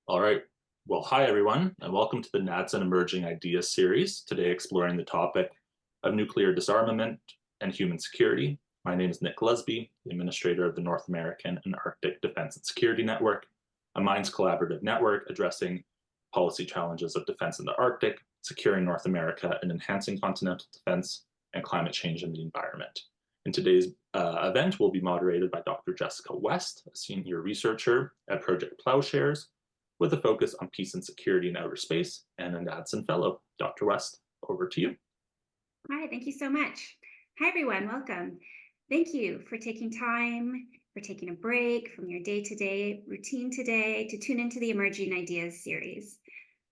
All right. Well, hi, everyone, and welcome to the NAADSN Emerging Ideas series, today exploring the topic of nuclear disarmament and human security. My name is Nick Lesby, the administrator of the North American and Arctic Defense and Security Network, a Minds collaborative network addressing policy challenges of defense in the Arctic, securing North America, and enhancing continental defense and climate change in the environment. In today's event will be moderated by Dr. Jessica West, a senior researcher at Project Plowshares, with a focus on peace and security in outer space, and a NAADSN fellow. Dr. West, over to you. Hi, thank you so much. Hi, everyone. Welcome. Thank you for taking time, for taking a break from your day-to-day routine today to tune into the Emerging Ideas series.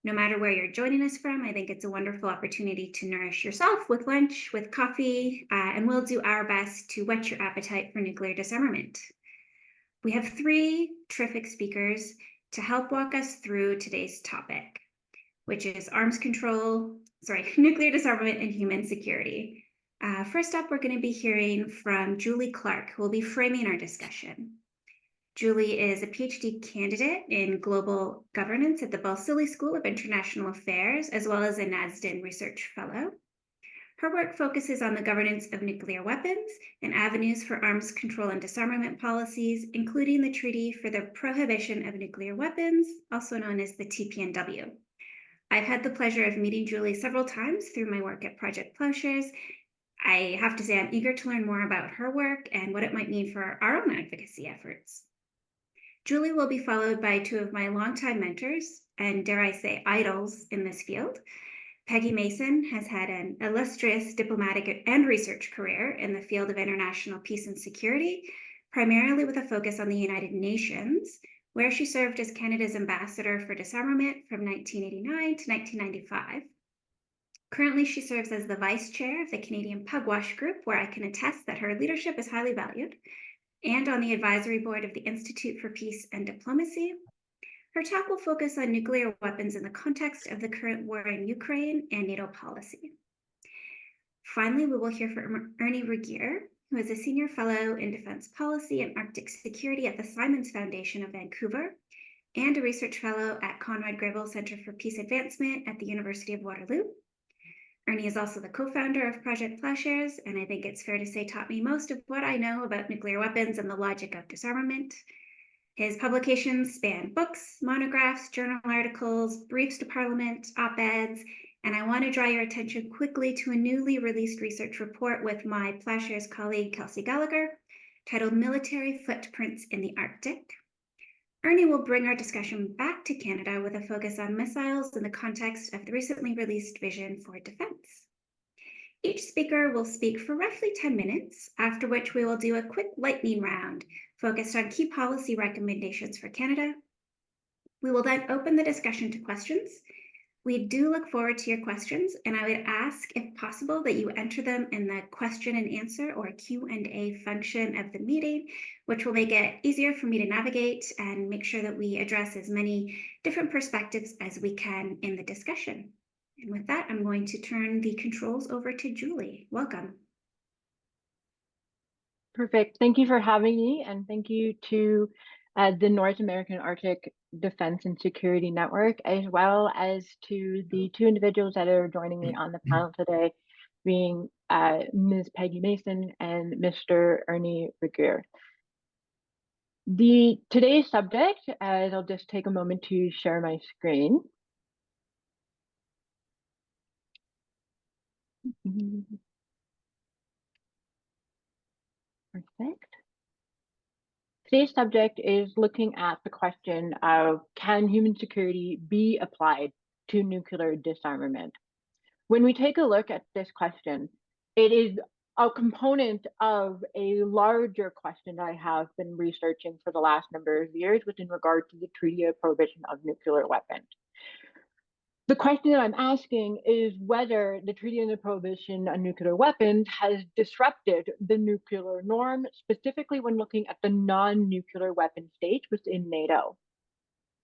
No matter where you're joining us from, I think it's a wonderful opportunity to nourish yourself with lunch, with coffee, and we'll do our best to whet your appetite for nuclear disarmament. We have three terrific speakers to help walk us through today's topic, which is nuclear disarmament and human security. First up, we're going to be hearing from Julie Clark, who will be framing our discussion. Julie is a Ph.D. candidate in global governance at the Balsillie School of International Affairs, as well as a NAADSN research fellow. Her work focuses on the governance of nuclear weapons and avenues for arms control and disarmament policies, including the Treaty for the Prohibition of Nuclear Weapons, also known as the TPNW. I've had the pleasure of meeting Julie several times through my work at Project Plowshares. I have to say I'm eager to learn more about her work and what it might mean for our own advocacy efforts. Julie will be followed by two of my longtime mentors, and dare I say idols in this field. Peggy Mason has had an illustrious diplomatic and research career in the field of international peace and security, primarily with a focus on the United Nations, where she served as Canada's ambassador for disarmament from 1989 to 1995. Currently, she serves as the vice chair of the Canadian Pugwash Group, where I can attest that her leadership is highly valued, and on the advisory board of the Institute for Peace and Diplomacy. Her talk will focus on nuclear weapons in the context of the current war in Ukraine and NATO policy. Finally, we will hear from Ernie Regier, who is a senior fellow in defense policy and Arctic security at the Simons Foundation of Vancouver, and a research fellow at Conrad Grebel Center for Peace Advancement at the University of Waterloo. Ernie is also the co-founder of Project Plowshares, and I think it's fair to say taught me most of what I know about nuclear weapons and the logic of disarmament. His publications span books, monographs, journal articles, briefs to Parliament, op-eds, and I want to draw your attention quickly to a newly released research report with my Plowshares colleague, Kelsey Gallagher, titled Military Footprints in the Arctic. Ernie will bring our discussion back to Canada with a focus on missiles in the context of the recently released Vision for Defense. Each speaker will speak for roughly 10 minutes, after which we will do a quick lightning round focused on key policy recommendations for Canada. We will then open the discussion to questions. We do look forward to your questions, and I would ask, if possible, that you enter them in the question and answer or Q&A function of the meeting, which will make it easier for me to navigate and make sure that we address as many different perspectives as we can in the discussion. And with that, I'm going to turn the controls over to Julie. Welcome. Perfect. Thank you for having me, and thank you to the North American Arctic Defense and Security Network, as well as to the two individuals that are joining me on the panel today, being Ms. Peggy Mason and Mr. Ernie Regier. Today's subject, as I'll just take a moment to share my screen. Perfect. Today's subject is looking at the question of, can human security be applied to nuclear disarmament? When we take a look at this question, it is a component of a larger question that I have been researching for the last number of years within regard to the Treaty of Prohibition of Nuclear Weapons. The question that I'm asking is whether the Treaty on the Prohibition on Nuclear Weapons has disrupted the nuclear norm, specifically when looking at the non-nuclear weapon states within NATO.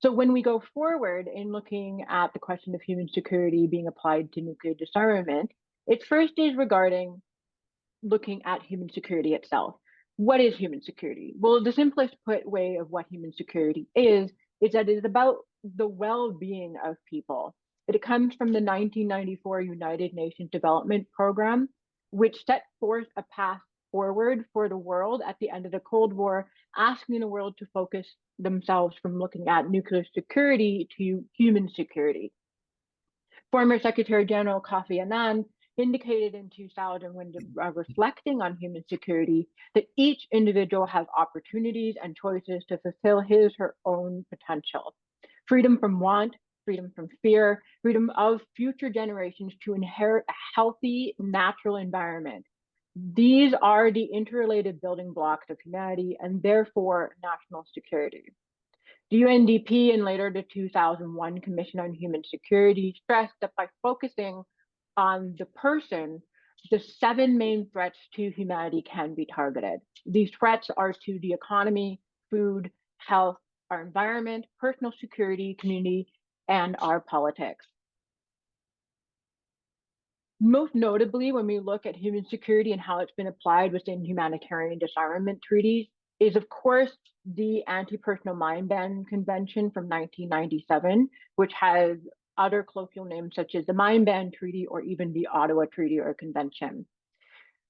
So when we go forward in looking at the question of human security being applied to nuclear disarmament, it first is regarding looking at human security itself. What is human security? Well, the simplest put way of what human security is is that it is about the well-being of people. It comes from the 1994 United Nations Development Program, which set forth a path forward for the world at the end of the Cold War, asking the world to focus themselves from looking at nuclear security to human security. Former Secretary General Kofi Annan indicated in 2000 when reflecting on human security that each individual has opportunities and choices to fulfill his or her own potential. Freedom from want, freedom from fear, freedom of future generations to inherit a healthy, natural environment. These are the interrelated building blocks of humanity and therefore national security. The UNDP and later the 2001 Commission on Human Security stressed that by focusing on the person, the 7 main threats to humanity can be targeted. These threats are to the economy, food, health, our environment, personal security, community, and our politics. Most notably, when we look at human security and how it's been applied within humanitarian disarmament treaties, is of course the Anti-Personal Mine Ban Convention from 1997, which has other colloquial names such as the Mine Ban Treaty or even the Ottawa Treaty or Convention.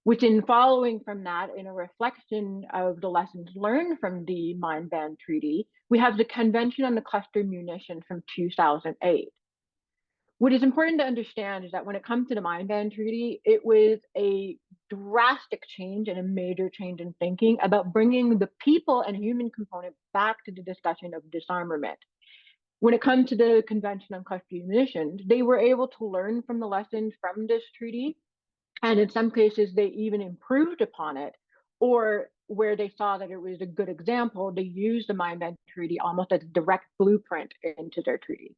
Within following from that, in a reflection of the lessons learned from the Mine Ban Treaty, we have the Convention on the Cluster Munition from 2008. What is important to understand is that when it comes to the Mine Ban Treaty, it was a drastic change and a major change in thinking about bringing the people and human component back to the discussion of disarmament. When it comes to the Convention on Cluster Munitions, they were able to learn from the lessons from this treaty, and in some cases, they even improved upon it, or where they saw that it was a good example, they used the Mine Ban Treaty almost as a direct blueprint into their treaty.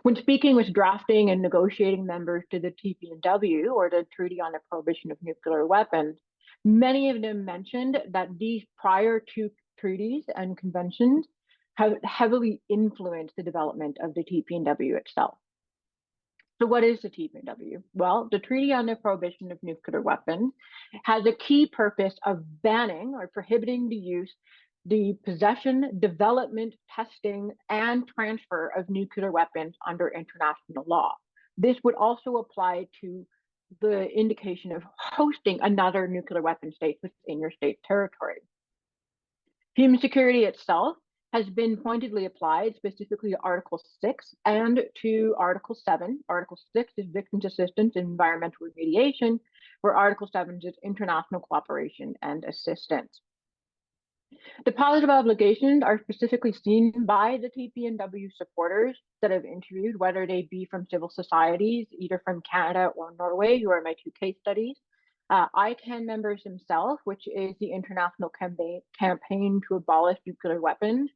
When speaking with drafting and negotiating members to the TPNW, or the Treaty on the Prohibition of Nuclear Weapons, many of them mentioned that these prior 2 treaties and conventions have heavily influenced the development of the TPNW itself. So what is the TPNW? Well, the Treaty on the Prohibition of Nuclear Weapons has a key purpose of banning or prohibiting the use, the possession, development, testing, and transfer of nuclear weapons under international law. This would also apply to the indication of hosting another nuclear weapon state within your state territory. Human security itself has been pointedly applied specifically to Article 6 and to Article 7. Article 6 is victims assistance and environmental remediation, where Article 7 is international cooperation and assistance. The positive obligations are specifically seen by the TPNW supporters that I've interviewed, whether they be from civil societies, either from Canada or Norway, who are my 2 case studies. ICANN members themselves, which is the international campaign to abolish nuclear weapons,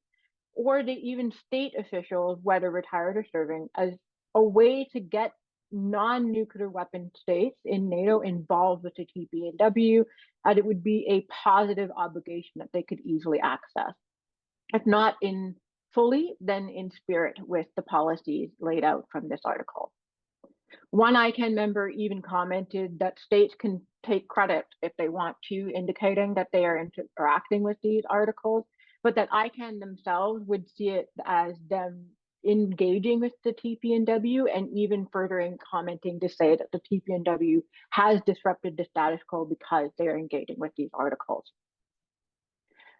or even state officials, whether retired or serving, as a way to get non-nuclear weapon states in NATO involved with the TPNW, and it would be a positive obligation that they could easily access. If not in fully, then in spirit with the policies laid out from this article. One ICANN member even commented that states can take credit if they want to, indicating that they are interacting with these articles, but that ICANN themselves would see it as them engaging with the TPNW and even furthering commenting to say that the TPNW has disrupted the status quo because they are engaging with these articles.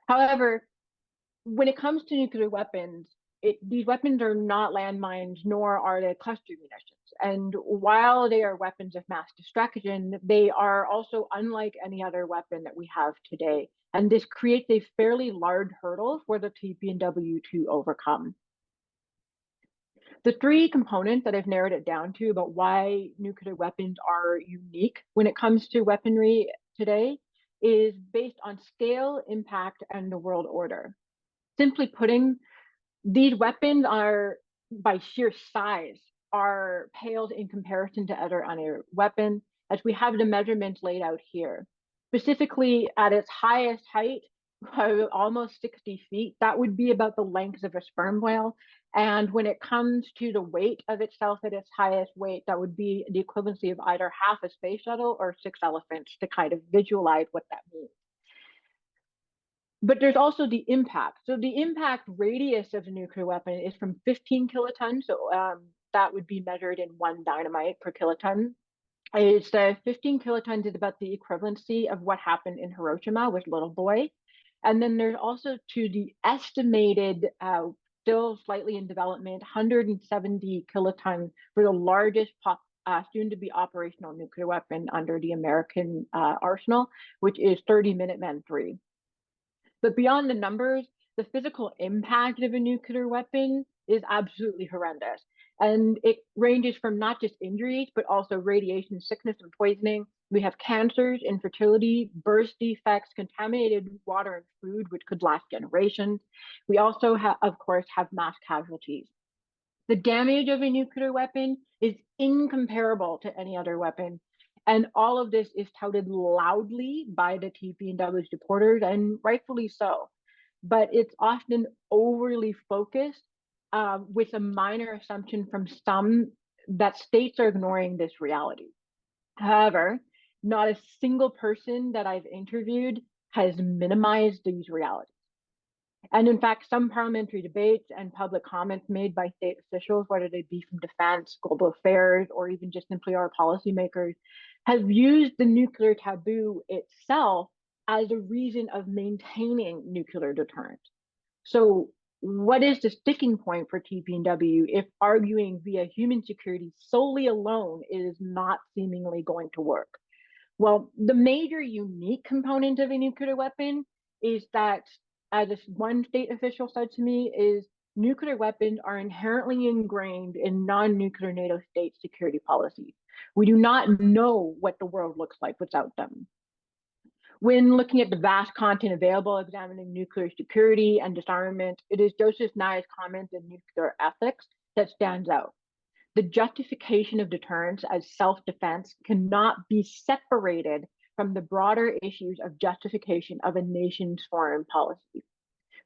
However, when it comes to nuclear weapons, these weapons are not landmines, nor are they cluster munitions. And while they are weapons of mass destruction, they are also unlike any other weapon that we have today. And this creates a fairly large hurdle for the TPNW to overcome. The 3 components that I've narrowed it down to about why nuclear weapons are unique when it comes to weaponry today is based on scale, impact, and the world order. Simply putting, these weapons are, by sheer size, are paled in comparison to other weapons, as we have the measurements laid out here. Specifically, at its highest height, almost 60 feet, that would be about the length of a sperm whale. And when it comes to the weight of itself at its highest weight, that would be the equivalency of either half a space shuttle or 6 elephants, to kind of visualize what that means. But there's also the impact. So the impact radius of a nuclear weapon is from 15 kilotons. So that would be measured in 1 dynamite per kiloton. It's 15 kilotons is about the equivalency of what happened in Hiroshima with Little Boy. And then there's also to the estimated, still slightly in development, 170 kilotons for the largest soon to be operational nuclear weapon under the American arsenal, which is 30 Minuteman III. But beyond the numbers, the physical impact of a nuclear weapon is absolutely horrendous. And it ranges from not just injuries, but also radiation sickness and poisoning. We have cancers, infertility, birth defects, contaminated water and food, which could last generations. We also, of course, have mass casualties. The damage of a nuclear weapon is incomparable to any other weapon. And all of this is touted loudly by the TPNW supporters, and rightfully so. But it's often overly focused with a minor assumption from some that states are ignoring this reality. However, not a single person that I've interviewed has minimized these realities. And in fact, some parliamentary debates and public comments made by state officials, whether they be from defense, global affairs, or even just simply our policymakers, have used the nuclear taboo itself as a reason of maintaining nuclear deterrence. So what is the sticking point for TPNW if arguing via human security solely alone is not seemingly going to work? Well, the major unique component of a nuclear weapon is that, as one state official said to me, is nuclear weapons are inherently ingrained in non-nuclear NATO state security policies. We do not know what the world looks like without them. When looking at the vast content available examining nuclear security and disarmament, it is Joseph Nye's comment in Nuclear Ethics that stands out. The justification of deterrence as self-defense cannot be separated from the broader issues of justification of a nation's foreign policy.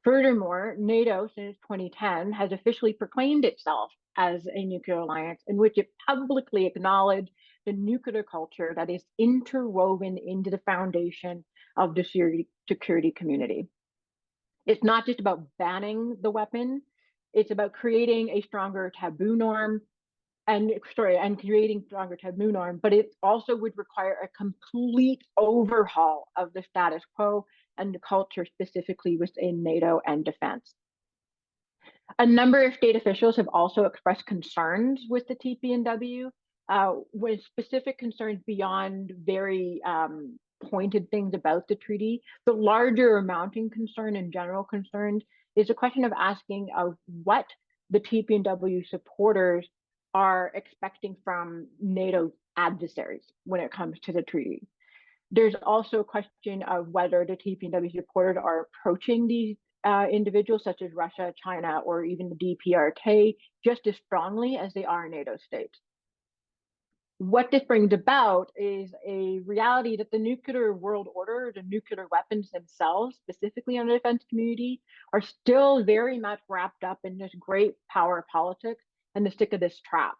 Furthermore, NATO since 2010 has officially proclaimed itself as a nuclear alliance in which it publicly acknowledged the nuclear culture that is interwoven into the foundation of the security community. It's not just about banning the weapon, it's about creating a stronger taboo norm and creating stronger taboo norm, but it also would require a complete overhaul of the status quo and the culture specifically within NATO and defense. A number of state officials have also expressed concerns with the TPNW, with specific concerns beyond very pointed things about the treaty. The larger mounting concern and general concerns is a question of asking of what the TPNW supporters are expecting from NATO adversaries when it comes to the treaty. There's also a question of whether the TPNW supporters are approaching these individuals such as Russia, China, or even the DPRK just as strongly as they are NATO states. What this brings about is a reality that the nuclear world order, the nuclear weapons themselves, specifically on the defense community, are still very much wrapped up in this great power politics and the stick of this trap.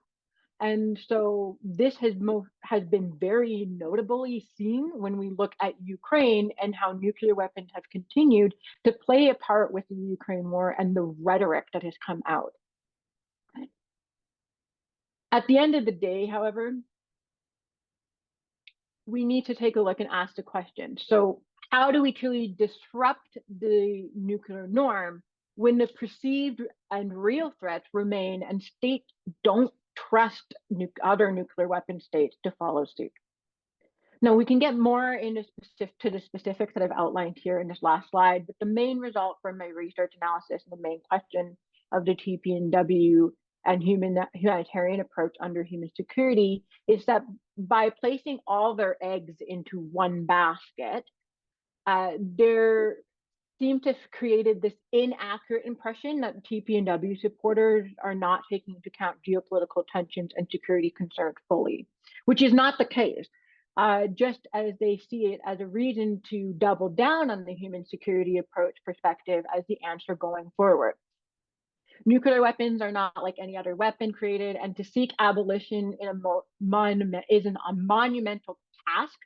And so this has been very notably seen when we look at Ukraine and how nuclear weapons have continued to play a part with the Ukraine war and the rhetoric that has come out. At the end of the day, however, we need to take a look and ask the question. So how do we truly disrupt the nuclear norm when the perceived and real threats remain and states don't trust other nuclear weapon states to follow suit? Now, we can get more into the specifics that I've outlined here in this last slide, but the main result from my research analysis and the main question of the TPNW and humanitarian approach under human security is that by placing all their eggs into one basket, there seem to have created this inaccurate impression that TPNW supporters are not taking into account geopolitical tensions and security concerns fully, which is not the case. Just as they see it as a reason to double down on the human security approach perspective as the answer going forward. Nuclear weapons are not like any other weapon created, and to seek abolition in is a monumental task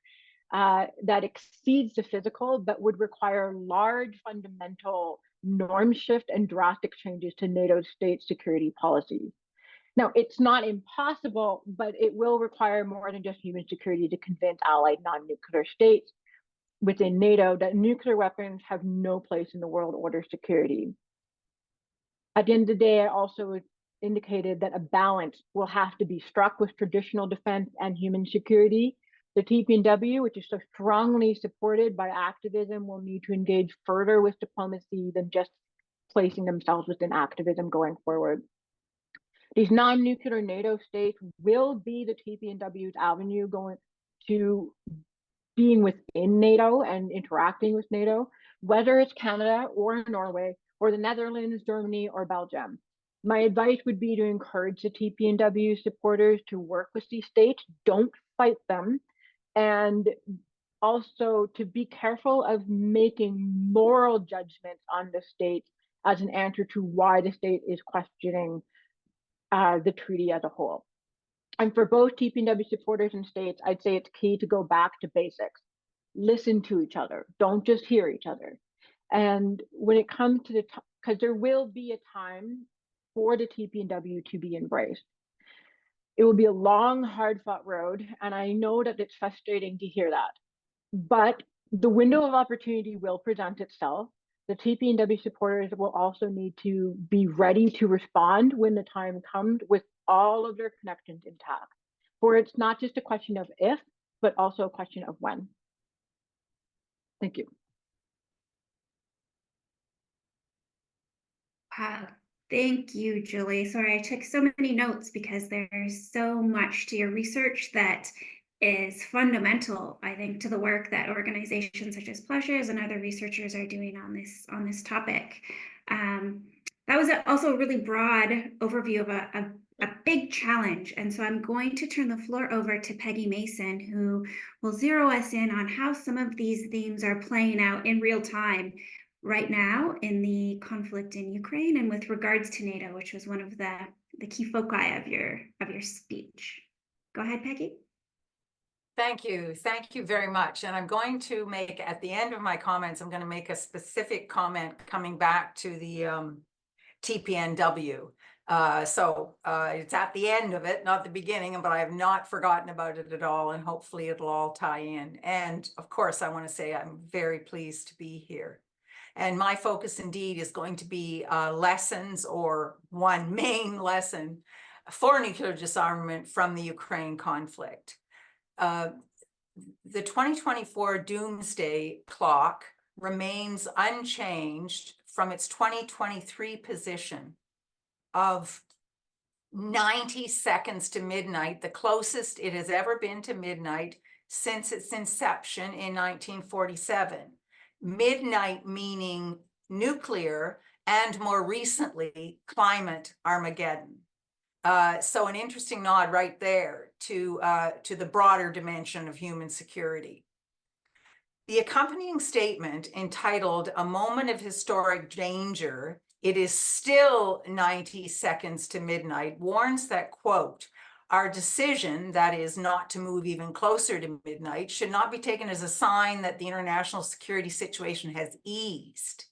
that exceeds the physical, but would require large fundamental norm shift and drastic changes to NATO's state security policies. Now, it's not impossible, but it will require more than just human security to convince allied non-nuclear states within NATO that nuclear weapons have no place in the world order security. At the end of the day, I also indicated that a balance will have to be struck with traditional defense and human security. The TPNW, which is so strongly supported by activism, will need to engage further with diplomacy than just placing themselves within activism going forward. These non-nuclear NATO states will be the TPNW's avenue going to being within NATO and interacting with NATO, whether it's Canada or Norway or the Netherlands, Germany, or Belgium. My advice would be to encourage the TPNW supporters to work with these states, don't fight them, and also to be careful of making moral judgments on the state as an answer to why the state is questioning the treaty as a whole. And for both TPNW supporters and states, I'd say it's key to go back to basics. Listen to each other, don't just hear each other. And when it comes to because there will be a time for the TPNW to be embraced. It will be a long, hard-fought road, and I know that it's frustrating to hear that. But the window of opportunity will present itself. The TPNW supporters will also need to be ready to respond when the time comes with all of their connections intact. For it's not just a question of if, but also a question of when. Thank you. Wow. Thank you, Julie. Sorry, I took so many notes because there's so much to your research that is fundamental, I think, to the work that organizations such as Plushes and other researchers are doing on this topic. That was also a really broad overview of a big challenge. And so I'm going to turn the floor over to Peggy Mason, who will zero us in on how some of these themes are playing out in real time right now in the conflict in Ukraine and with regards to NATO, which was one of the key foci of your speech. Go ahead, Peggy. Thank you very much. And I'm going to make, at the end of my comments, I'm going to make a specific comment coming back to the TPNW. It's at the end of it, not the beginning, but I have not forgotten about it at all, and hopefully it'll all tie in. And of course, I want to say I'm very pleased to be here. And my focus indeed is going to be lessons, or one main lesson for nuclear disarmament from the Ukraine conflict. The 2024 doomsday clock remains unchanged from its 2023 position of 90 seconds to midnight, the closest it has ever been to midnight since its inception in 1947. Midnight meaning nuclear, and more recently, climate Armageddon. So an interesting nod right there to the broader dimension of human security. The accompanying statement, entitled "A Moment of Historic Danger, It is Still 90 Seconds to Midnight," warns that, quote, "Our decision, that is, not to move even closer to midnight, should not be taken as a sign that the international security situation has eased.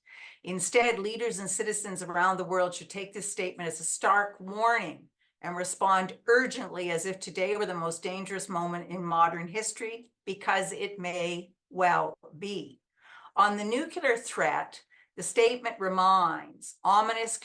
Instead, leaders and citizens around the world should take this statement as a stark warning and respond urgently as if today were the most dangerous moment in modern history, because it may well be." On the nuclear threat, the statement reminds ominous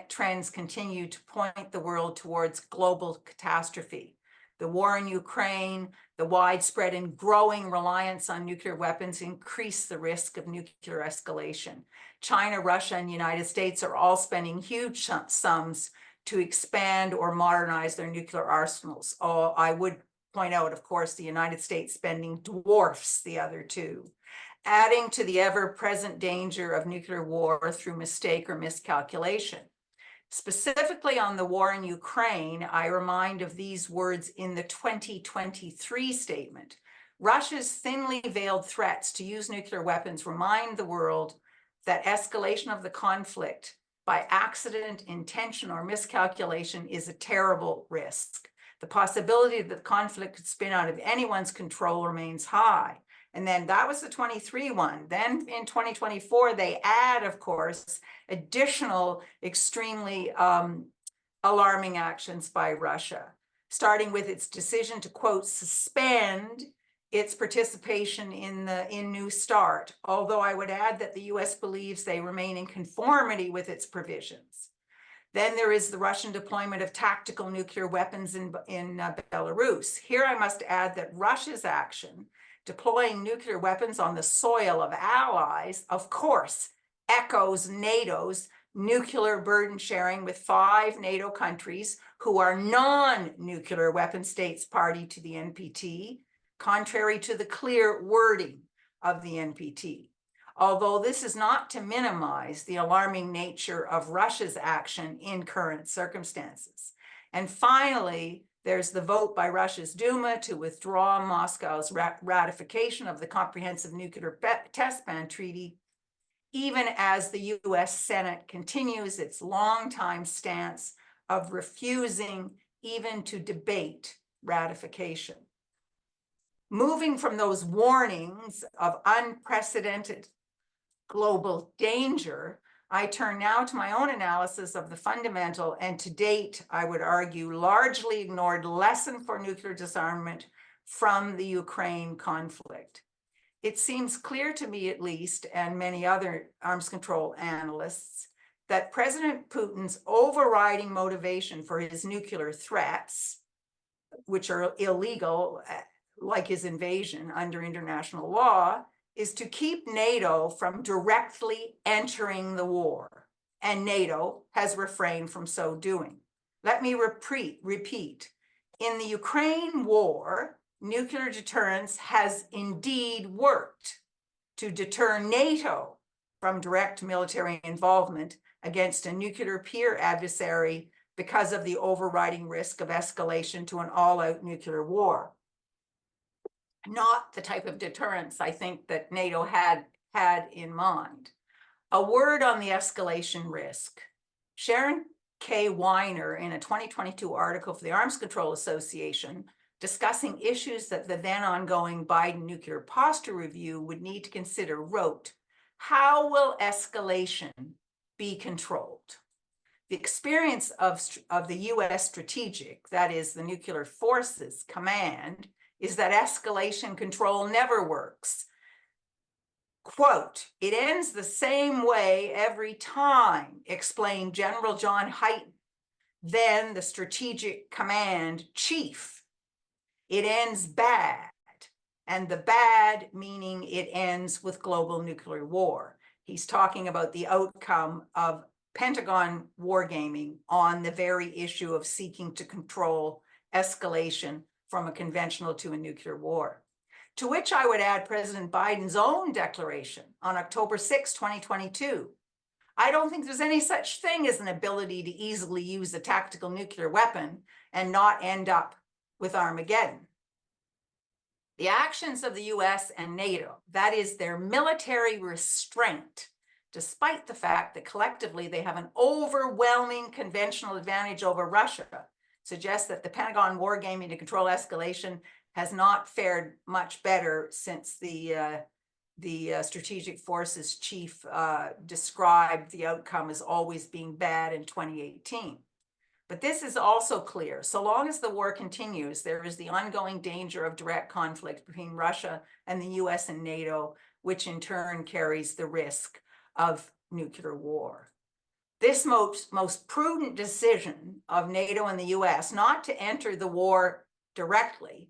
trends continue to point the world towards global catastrophe. The war in Ukraine, the widespread and growing reliance on nuclear weapons increase the risk of nuclear escalation. China, Russia, and the United States are all spending huge sums to expand or modernize their nuclear arsenals. I would point out, of course, the United States spending dwarfs the other two, adding to the ever-present danger of nuclear war through mistake or miscalculation. Specifically on the war in Ukraine, I remind of these words in the 2023 statement. Russia's thinly veiled threats to use nuclear weapons remind the world that escalation of the conflict by accident, intention, or miscalculation is a terrible risk. The possibility that the conflict could spin out of anyone's control remains high, And then that was the 23 one. Then in 2024, they add, of course, additional extremely alarming actions by Russia, starting with its decision to, quote, suspend its participation in New START, although I would add that the US believes they remain in conformity with its provisions. Then there is the Russian deployment of tactical nuclear weapons in Belarus. Here I must add that Russia's action, deploying nuclear weapons on the soil of allies, of course, echoes NATO's nuclear burden sharing with 5 NATO countries who are non-nuclear weapon states party to the NPT, contrary to the clear wording of the NPT. Although this is not to minimize the alarming nature of Russia's action in current circumstances. And finally, there's the vote by Russia's Duma to withdraw Moscow's ratification of the Comprehensive Nuclear Test Ban Treaty, even as the US Senate continues its longtime stance of refusing even to debate ratification. Moving from those warnings of unprecedented global danger, I turn now to my own analysis of the fundamental and to date, I would argue, largely ignored lesson for nuclear disarmament from the Ukraine conflict. It seems clear to me, at least, and many other arms control analysts, that President Putin's overriding motivation for his nuclear threats, which are illegal, like his invasion under international law, is to keep NATO from directly entering the war, and NATO has refrained from so doing. Let me repeat. In the Ukraine war, nuclear deterrence has indeed worked to deter NATO from direct military involvement against a nuclear peer adversary because of the overriding risk of escalation to an all-out nuclear war. Not the type of deterrence I think that NATO had in mind. A word on the escalation risk. Sharon K. Weiner, in a 2022 article for the Arms Control Association, discussing issues that the then ongoing Biden nuclear posture review would need to consider, wrote, "How will escalation be controlled? The experience of the US strategic, that is the nuclear forces command, is that escalation control never works. Quote, it ends the same way every time, explained General John Hyten, then the strategic command chief. It ends bad, and the bad meaning it ends with global nuclear war. He's talking about the outcome of Pentagon wargaming on the very issue of seeking to control escalation from a conventional to a nuclear war. To which I would add President Biden's own declaration on October 6, 2022. I don't think there's any such thing as an ability to easily use a tactical nuclear weapon and not end up with Armageddon. The actions of the US and NATO, that is their military restraint, despite the fact that collectively they have an overwhelming conventional advantage over Russia, suggests that the Pentagon wargaming to control escalation has not fared much better since the strategic forces chief described the outcome as always being bad in 2018. But this is also clear. So long as the war continues, there is the ongoing danger of direct conflict between Russia and the US and NATO, which in turn carries the risk of nuclear war. This most prudent decision of NATO and the US not to enter the war directly,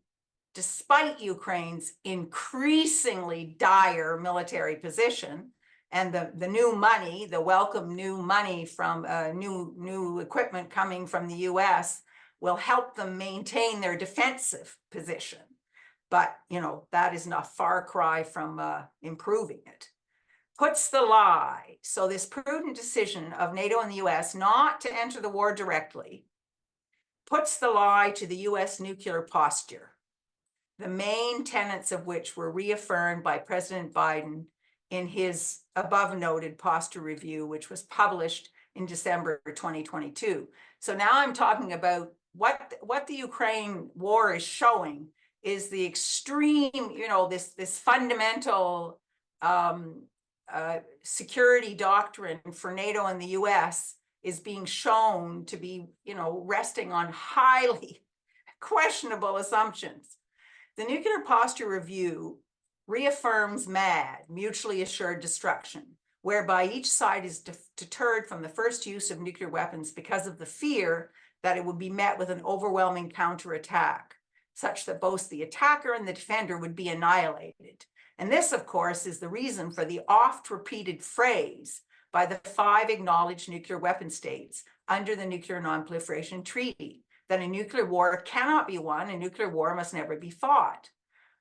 despite Ukraine's increasingly dire military position and the new money, the welcome new money from new equipment coming from the US, will help them maintain their defensive position. But, you know, that is not a far cry from improving it. Puts the lie. So this prudent decision of NATO and the US not to enter the war directly puts the lie to the US nuclear posture, the main tenets of which were reaffirmed by President Biden in his above noted posture review, which was published in December 2022. So now I'm talking about what the Ukraine war is showing is the extreme, you know, this fundamental security doctrine for NATO and the US is being shown to be, you know, resting on highly questionable assumptions. The Nuclear Posture Review reaffirms MAD, mutually assured destruction, whereby each side is deterred from the first use of nuclear weapons because of the fear that it would be met with an overwhelming counterattack, such that both the attacker and the defender would be annihilated. And this, of course, is the reason for the oft-repeated phrase by the 5 acknowledged nuclear weapon states under the Nuclear Non-Proliferation Treaty, that a nuclear war cannot be won, a nuclear war must never be fought.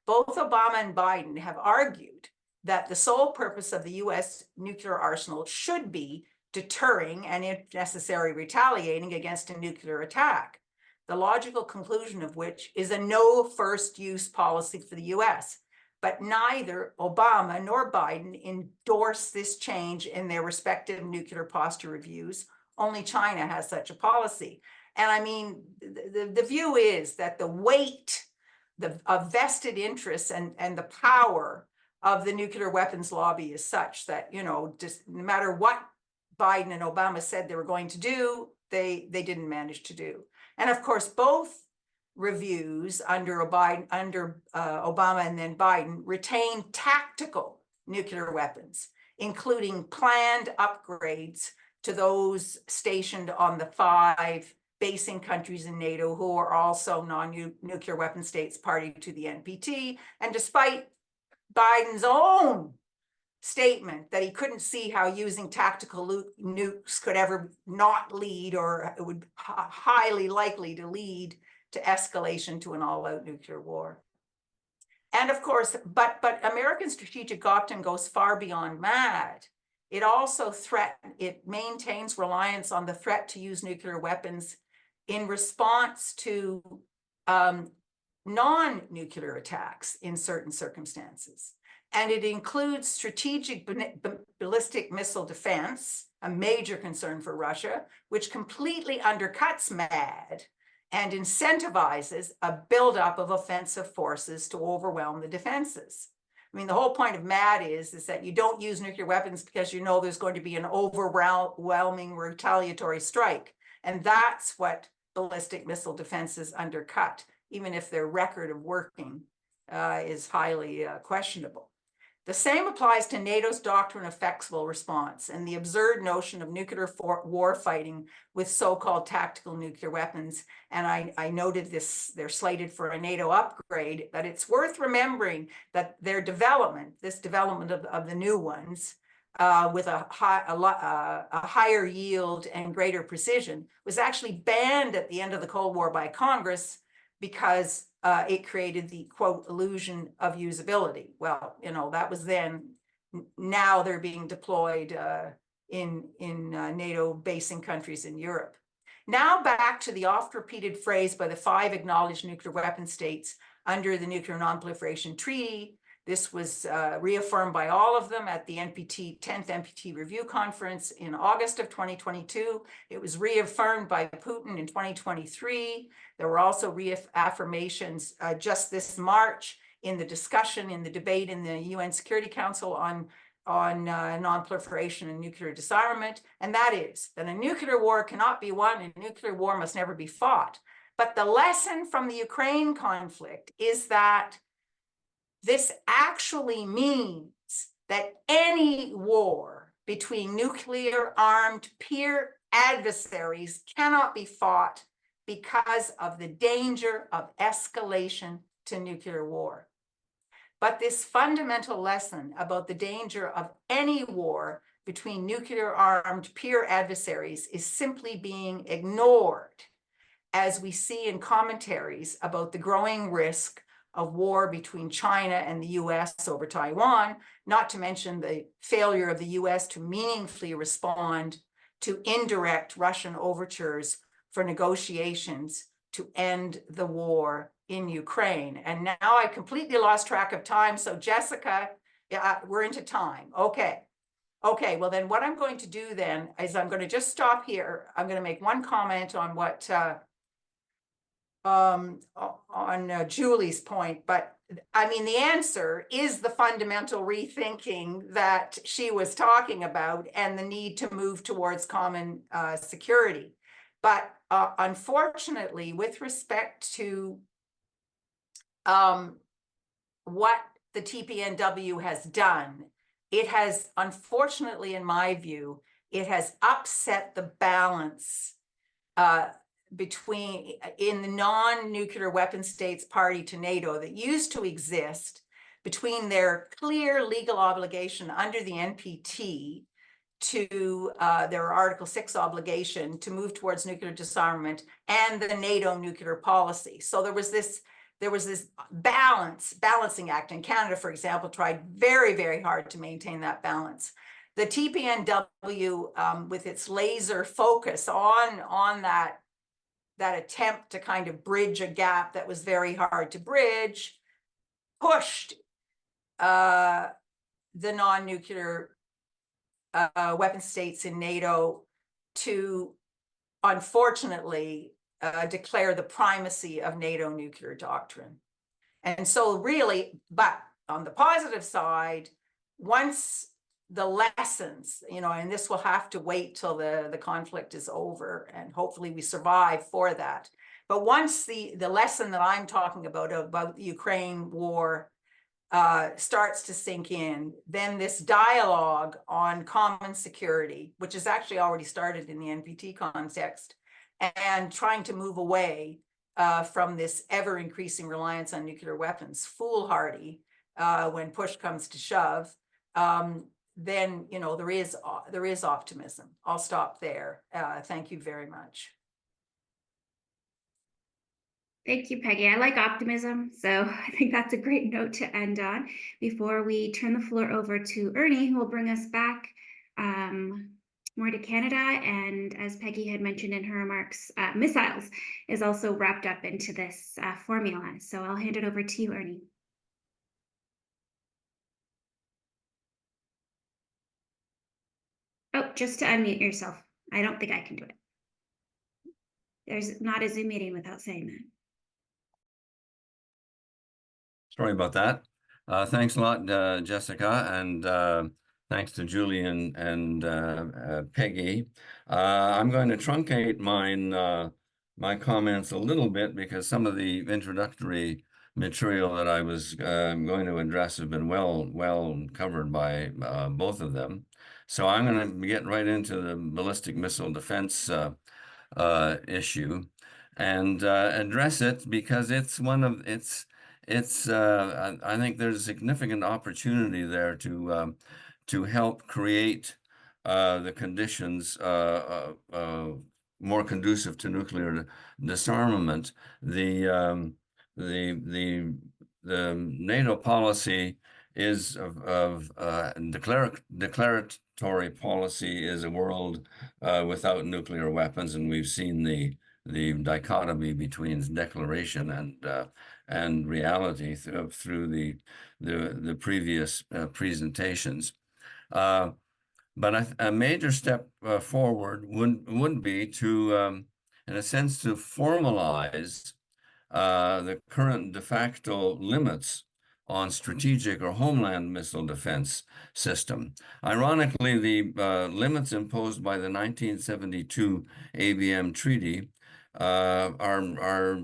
Both Obama and Biden have argued that the sole purpose of the US nuclear arsenal should be deterring and, if necessary, retaliating against a nuclear attack, the logical conclusion of which is a no first use policy for the US. But neither Obama nor Biden endorse this change in their respective nuclear posture reviews. Only China has such a policy. And I mean, the view is that the weight of vested interests and the power of the nuclear weapons lobby is such that, you know, just no matter what Biden and Obama said they were going to do, they didn't manage to do. And of course, both reviews under Obama and then Biden retain tactical nuclear weapons, including planned upgrades to those stationed on the 5 basing countries in NATO who are also non-nuclear weapon states party to the NPT. And despite Biden's own statement that he couldn't see how using tactical nukes could ever not lead, or it would highly likely to lead to escalation to an all-out nuclear war. And of course, but American strategic option goes far beyond MAD. It also maintains reliance on the threat to use nuclear weapons in response to non-nuclear attacks in certain circumstances. And it includes strategic ballistic missile defense, a major concern for Russia, which completely undercuts MAD and incentivizes a buildup of offensive forces to overwhelm the defenses. I mean, the whole point of MAD is that you don't use nuclear weapons because you know there's going to be an overwhelming retaliatory strike. And that's what ballistic missile defenses undercut, even if their record of working is highly questionable. The same applies to NATO's doctrine of flexible response and the absurd notion of nuclear war fighting with so-called tactical nuclear weapons. And I noted this, they're slated for a NATO upgrade, but it's worth remembering that their development, this development of the new ones, with a higher yield and greater precision, was actually banned at the end of the Cold War by Congress because it created the, quote, illusion of usability. Well, you know, that was then. Now they're being deployed in NATO basing countries in Europe. Now back to the oft-repeated phrase by the 5 acknowledged nuclear weapon states under the Nuclear Non-Proliferation Treaty. This was reaffirmed by all of them at the 10th NPT Review Conference in August of 2022. It was reaffirmed by Putin in 2023. There were also reaffirmations just this March in the discussion, in the debate in the UN Security Council on non-proliferation and nuclear disarmament. And that is that a nuclear war cannot be won and a nuclear war must never be fought. But the lesson from the Ukraine conflict is that this actually means that any war between nuclear armed peer adversaries cannot be fought because of the danger of escalation to nuclear war. But this fundamental lesson about the danger of any war between nuclear armed peer adversaries is simply being ignored, as we see in commentaries about the growing risk of war between China and the US over Taiwan, not to mention the failure of the US to meaningfully respond to indirect Russian overtures for negotiations to end the war in Ukraine. And now I completely lost track of time. So Jessica, yeah, we're into time. Okay, well then what I'm going to do then is I'm going to just stop here. I'm going to make one comment on what on Julie's point, but I mean, the answer is the fundamental rethinking that she was talking about and the need to move towards common security. But unfortunately, with respect to what the TPNW has done, it has, unfortunately, in my view, it has upset the balance between in the non-nuclear weapon states party to NATO that used to exist between their clear legal obligation under the NPT to their Article 6 obligation to move towards nuclear disarmament and the NATO nuclear policy. So there was this balancing act, and Canada, for example, tried very, very hard to maintain that balance. The TPNW, with its laser focus on that attempt to kind of bridge a gap that was very hard to bridge, pushed the non-nuclear weapon states in NATO to, unfortunately, declare the primacy of NATO nuclear doctrine. And so really, but on the positive side, once the lessons, and this will have to wait till the conflict is over, and hopefully we survive for that. But once the lesson that I'm talking about the Ukraine war starts to sink in, then this dialogue on common security, which has actually already started in the NPT context, and trying to move away from this ever increasing reliance on nuclear weapons, foolhardy when push comes to shove, then there is optimism. I'll stop there. Thank you very much. Thank you, Peggy. I like optimism, so I think that's a great note to end on before we turn the floor over to Ernie, who will bring us back more to Canada. And as Peggy had mentioned in her remarks, missiles is also wrapped up into this formula. So I'll hand it over to you, Ernie. Oh, just to unmute yourself. I don't think I can do it. There's not a Zoom meeting without saying that. Sorry about that. Thanks a lot, Jessica, and thanks to Julie and Peggy. I'm going to truncate my comments a little bit because some of the introductory material that I was going to address have been well covered by both of them. So I'm going to get right into the ballistic missile defense issue and address it because it's one of I think there's a significant opportunity there to help create the conditions more conducive to nuclear disarmament. The NATO policy is of declaratory policy is a world without nuclear weapons, and we've seen the dichotomy between declaration and reality through the previous presentations. But a major step forward would be to, in a sense, to formalize the current de facto limits on strategic or homeland missile defense system. Ironically, the limits imposed by the 1972 ABM Treaty are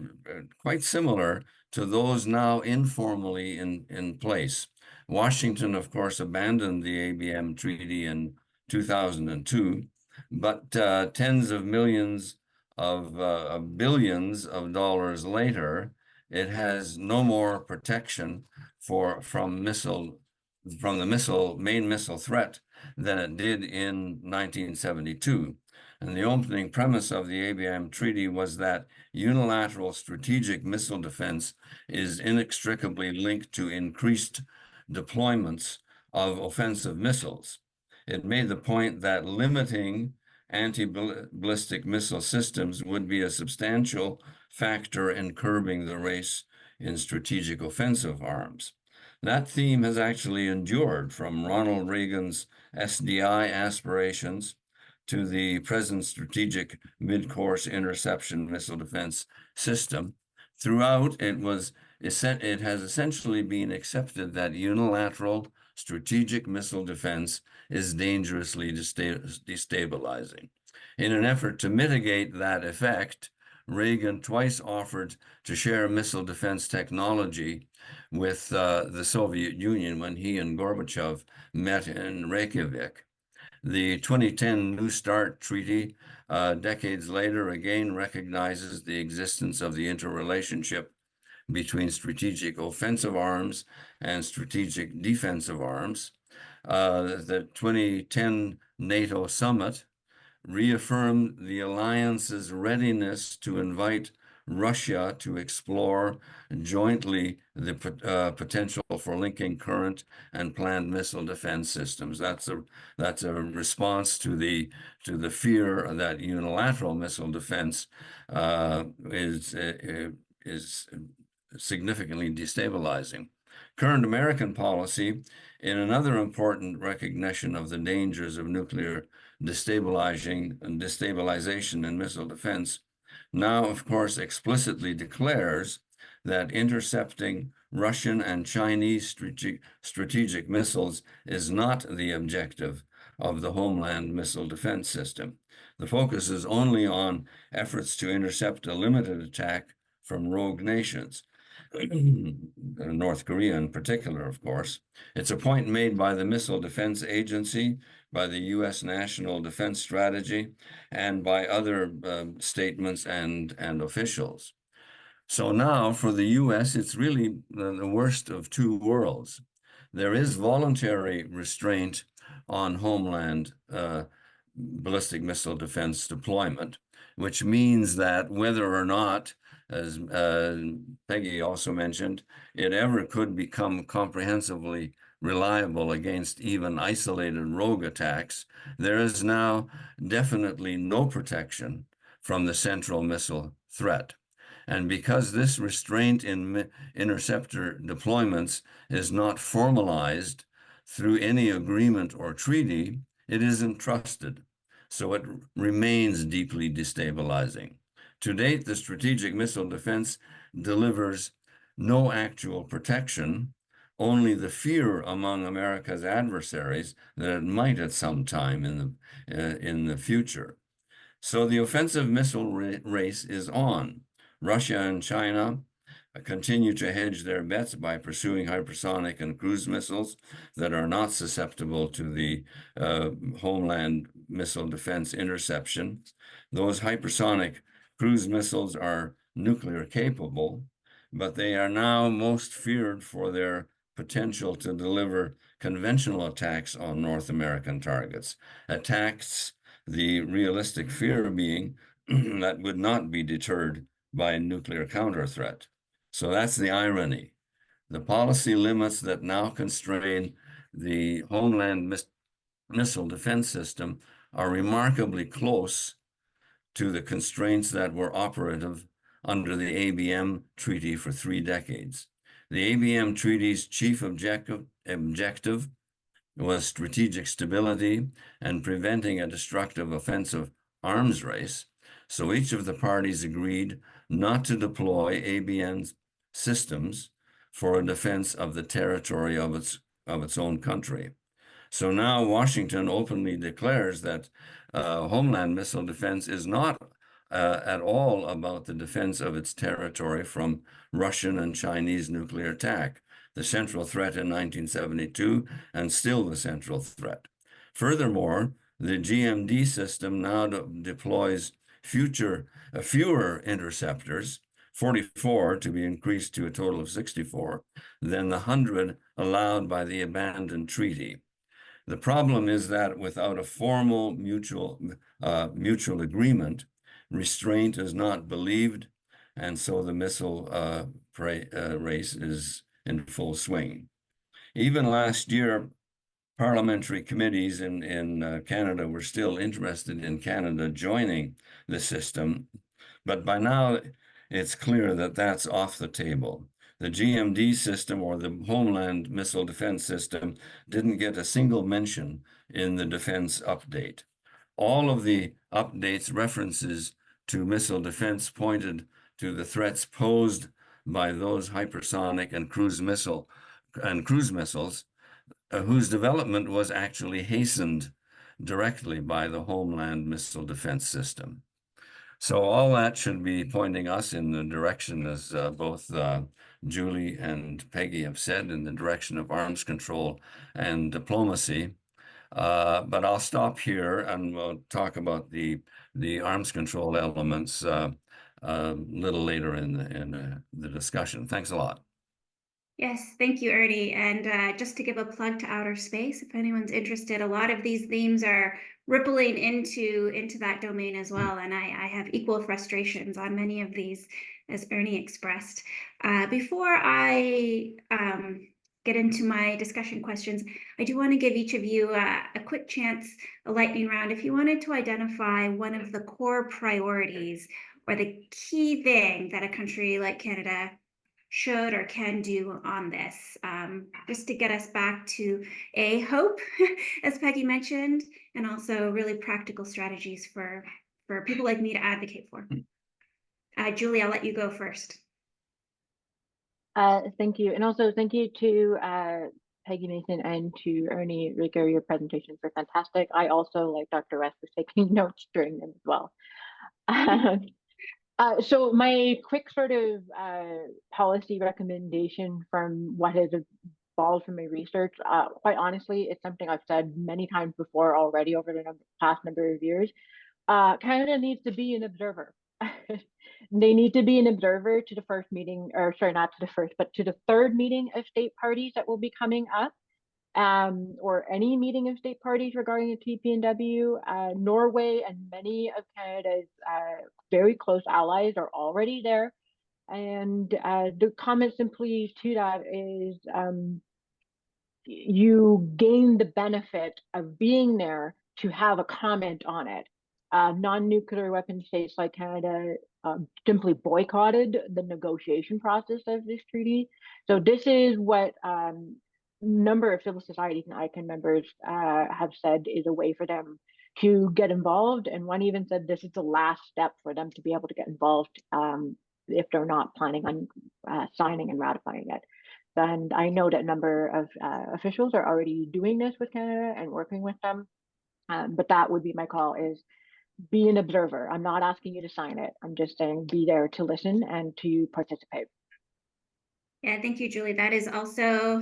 quite similar to those now informally in place. Washington, of course, abandoned the ABM Treaty in 2002, but tens of millions of billions of dollars later, it has no more protection from the main missile threat than it did in 1972. And the opening premise of the ABM Treaty was that unilateral strategic missile defense is inextricably linked to increased deployments of offensive missiles. It made the point that limiting anti-ballistic missile systems would be a substantial factor in curbing the race in strategic offensive arms. That theme has actually endured from Ronald Reagan's SDI aspirations to the present strategic mid-course interception missile defense system. Throughout, it has essentially been accepted that unilateral strategic missile defense is dangerously destabilizing. In an effort to mitigate that effect, Reagan twice offered to share missile defense technology with the Soviet Union when he and Gorbachev met in Reykjavik. The 2010 New START Treaty, decades later, again recognizes the existence of the interrelationship between strategic offensive arms and strategic defensive arms. The 2010 NATO summit reaffirmed the alliance's readiness to invite Russia to explore jointly the potential for linking current and planned missile defense systems. That's a response to the fear that unilateral missile defense is significantly destabilizing. Current American policy, in another important recognition of the dangers of nuclear destabilization and missile defense, now, of course, explicitly declares that intercepting Russian and Chinese strategic missiles is not the objective of the Homeland Missile Defense System. The focus is only on efforts to intercept a limited attack from rogue nations, North Korea in particular, of course. It's a point made by the Missile Defense Agency, by the U.S. National Defense Strategy, and by other statements and officials. So now for the U.S., it's really the worst of two worlds. There is voluntary restraint on homeland ballistic missile defense deployment, which means that whether or not, as Peggy also mentioned, it ever could become comprehensively reliable against even isolated rogue attacks, there is now definitely no protection from the central missile threat. And because this restraint in interceptor deployments is not formalized through any agreement or treaty, it isn't trusted. So it remains deeply destabilizing. To date, the strategic missile defense delivers no actual protection, only the fear among America's adversaries that it might at some time in the future. So the offensive missile race is on. Russia and China continue to hedge their bets by pursuing hypersonic and cruise missiles that are not susceptible to the homeland missile defense interception. Those hypersonic cruise missiles are nuclear capable, but they are now most feared for their potential to deliver conventional attacks on North American targets. Attacks, the realistic fear being that would not be deterred by nuclear counter threat. So that's the irony. The policy limits that now constrain the homeland missile defense system are remarkably close to the constraints that were operative under the ABM Treaty for 3 decades. The ABM Treaty's chief objective was strategic stability and preventing a destructive offensive arms race. So each of the parties agreed not to deploy ABM systems for a defense of the territory of its own country. So now Washington openly declares that homeland missile defense is not at all about the defense of its territory from Russian and Chinese nuclear attack, the central threat in 1972 and still the central threat. Furthermore, the GMD system now deploys fewer interceptors, 44 to be increased to a total of 64, than the 100 allowed by the abandoned treaty. The problem is that without a formal mutual agreement, restraint is not believed, and so the missile race is in full swing. Even last year, parliamentary committees in Canada were still interested in Canada joining the system, but by now it's clear that that's off the table. The GMD system, or the Homeland Missile Defense System, didn't get a single mention in the defense update. All of the updates references to missile defense pointed to the threats posed by those hypersonic and cruise missiles, whose development was actually hastened directly by the Homeland Missile Defense System. So all that should be pointing us in the direction, as both Julie and Peggy have said, in the direction of arms control and diplomacy. But I'll stop here and we'll talk about the arms control elements a little later in the discussion. Thanks a lot. Yes, thank you, Ernie. And just to give a plug to outer space, if anyone's interested, a lot of these themes are rippling into that domain as well. And I have equal frustrations on many of these, as Ernie expressed. Before I get into my discussion questions, I do want to give each of you a quick chance, a lightning round. If you wanted to identify one of the core priorities or the key thing that a country like Canada should or can do on this, just to get us back to hope, as Peggy mentioned, and also really practical strategies for people like me to advocate for. Julie, I'll let you go first. Thank you. And also thank you to Peggy Mason and to Ernie Ricker. Your presentations were fantastic. I also, like Dr. West, was taking notes during them as well. So my quick sort of policy recommendation from what has evolved from my research, quite honestly, it's something I've said many times before already over the past number of years. Canada needs to be an observer. They need to be an observer to the first meeting, or sorry, not to the first, but to the third meeting of state parties that will be coming up. Or any meeting of state parties regarding the TPNW. Norway and many of Canada's very close allies are already there. And the comment simply to that is you gain the benefit of being there to have a comment on it. Non-nuclear weapon states like Canada simply boycotted the negotiation process of this treaty. So this is what number of civil societies and ICANN members have said is a way for them to get involved. And one even said this is the last step for them to be able to get involved if they're not planning on signing and ratifying it. And I know that a number of officials are already doing this with Canada and working with them. But that would be my call, is be an observer. I'm not asking you to sign it. I'm just saying be there to listen and to participate. Yeah, thank you, Julie. That is also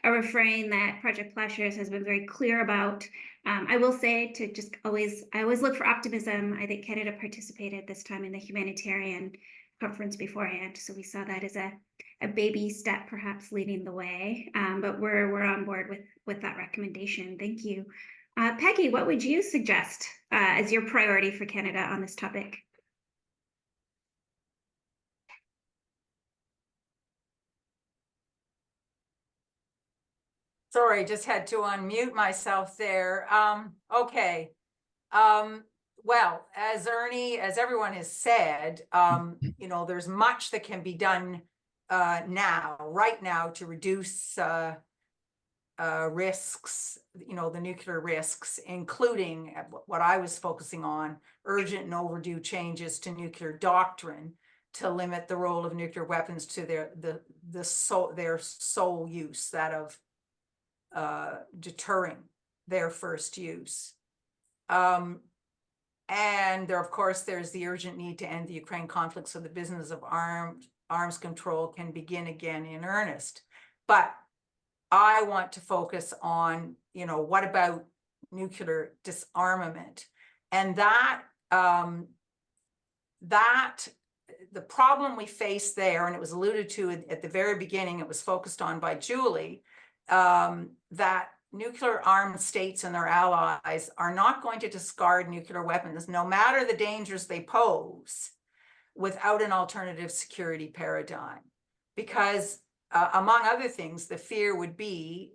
a refrain that Project Plowshares has been very clear about. I will say to just I always look for optimism. I think Canada participated this time in the humanitarian conference beforehand. So we saw that as a baby step, perhaps leading the way. But we're on board with that recommendation. Thank you. Peggy, what would you suggest as your priority for Canada on this topic? Sorry, just had to unmute myself there. Okay. Well, as everyone has said, you know, there's much that can be done right now to reduce risks, you know, the nuclear risks, including what I was focusing on, urgent and overdue changes to nuclear doctrine to limit the role of nuclear weapons to their sole use, that of deterring their first use. And there, of course, there's the urgent need to end the Ukraine conflict so the business of arms control can begin again in earnest. But I want to focus on, you know, what about nuclear disarmament? And that the problem we face there, and it was alluded to at the very beginning, it was focused on by Julie, that nuclear armed states and their allies are not going to discard nuclear weapons, no matter the dangers they pose, without an alternative security paradigm. Because among other things, the fear would be,